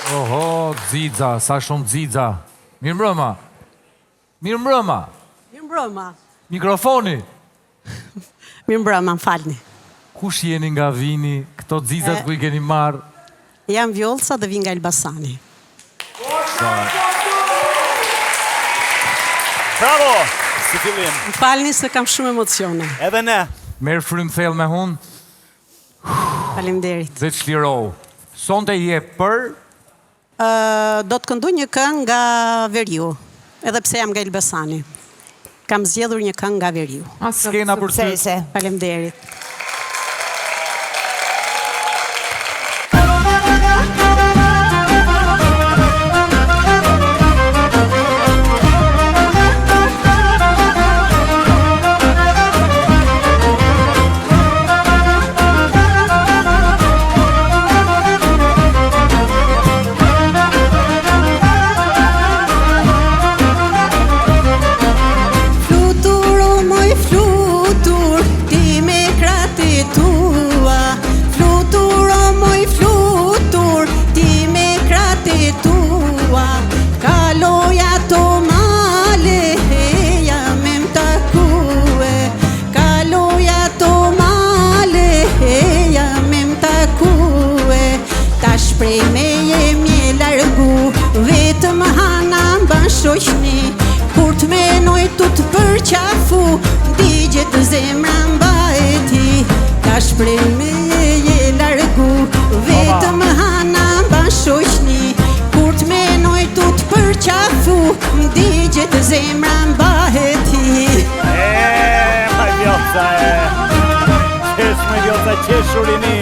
Oho, Xixa, sa shumë Xixa. Mirëmbrëma. Mirëmbrëma. Mirëmbrëma. Mikrofoni. Mirëmbrëma, më falni. Kush jeni nga vini, këto Xixat ku I keni marrë? Jam Vjollca dhe vi nga Elbasani. Bravo! Si fillim. Më falni se kam shumë emocione. Edhe ne. Merë frymë thellë me hun Faleminderit. dhe të shlirohu. Sonte je për... Do të këndoj një këngë nga Veriu, edhe pse jam nga Elbasani. Kam zgjedhur një këngë nga Veriu. Skena për ty. Faleminderit. Prej me jemi e largu, vetëm hana mba shoqni, kur të menoj tu të përqafu, digjet zemra mba e ti. Tash prej me e largu, vetëm hana mba shoqni, kur të menoj tu të përqafu, digjet zemra mba e ti. Ma Vjollca Qesh me Vjollca, qesh urini.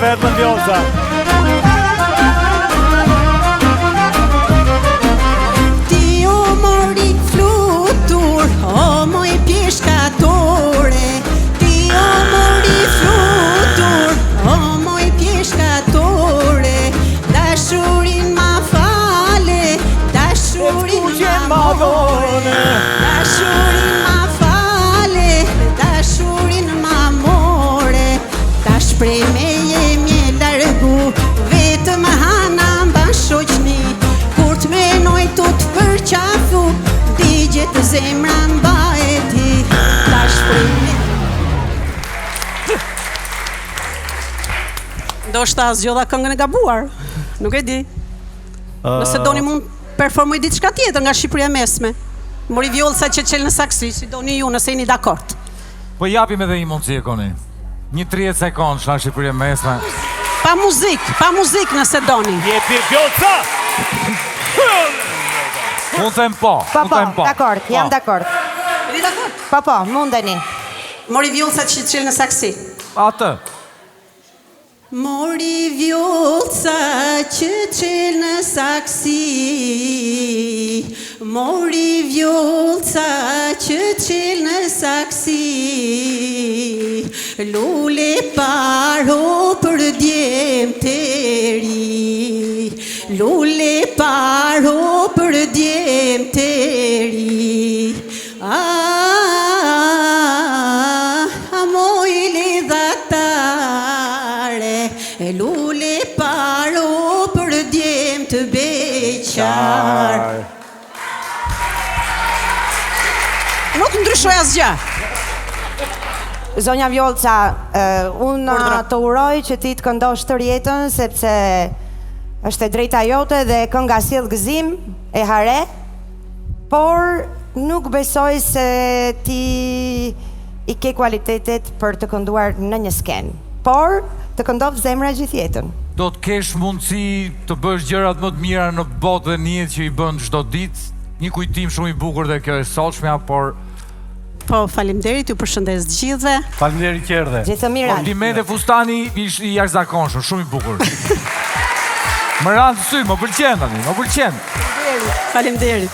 Vetë më Vjollca. Ti o mori flutur, o moj pjeshkatore. Ti o mori flutur, o moj pjeshkatore. Dashurin ma fale, dashurin ma more. Dashurin ma fale, dashurin ma more. Tash prej me vetëm hana mba shoqni, kur të menoj tu të përqafu, digjet zemra mba e ti. Tash prej me... Ndoshta zgjodha këngën e gabuar, nuk e di. Nëse doni mund performoj diçka tjetër nga Shqipëria e Mesme. Mori Vjollca që qel në saksi, si doni ju nëse jeni dakord. Po japim edhe një mundësi e koni. Një 30 sekond nga Shqipëria e Mesme. Pa muzik nëse doni. Jepi Vjollca! Unë them po. Dakord, jam dakord. Jeni dakord? Po, mundeni. Mori Vjollca që qel në saksi. Atë. Mori Vjollca që qel në saksi, mori Vjollca që qel në saksi, lule paro për djem të ri, lule paro për djem të ri. Moj lidhatare, lule paro për djem të beqar. Nuk ndryshoj asgjë. Zonja Vjollca, unë të uroj që ti të këndosh tër jetën, sepse është e drejta jote dhe kënga sjell gëzim e hare, por nuk besoj se ti I ke kualitetet për të kënduar në një skenë, por të këndov zemra gjithë jetën. Do të kesh mundësi të bësh gjërat më të mira në botë dhe në jetë që I bën çdo ditë. Një kujtim shumë I bukur dhe kjo e sotshmja, por Po, faleminderit, ju përshëndes të gjithëve. Faleminderit që erdhe. Gjithë të mirat. Komplimente fustani I jashtëzakonshëm, shumë I bukur. Më ranë të sy, më pëlqen tani, më pëlqen. Faleminderit.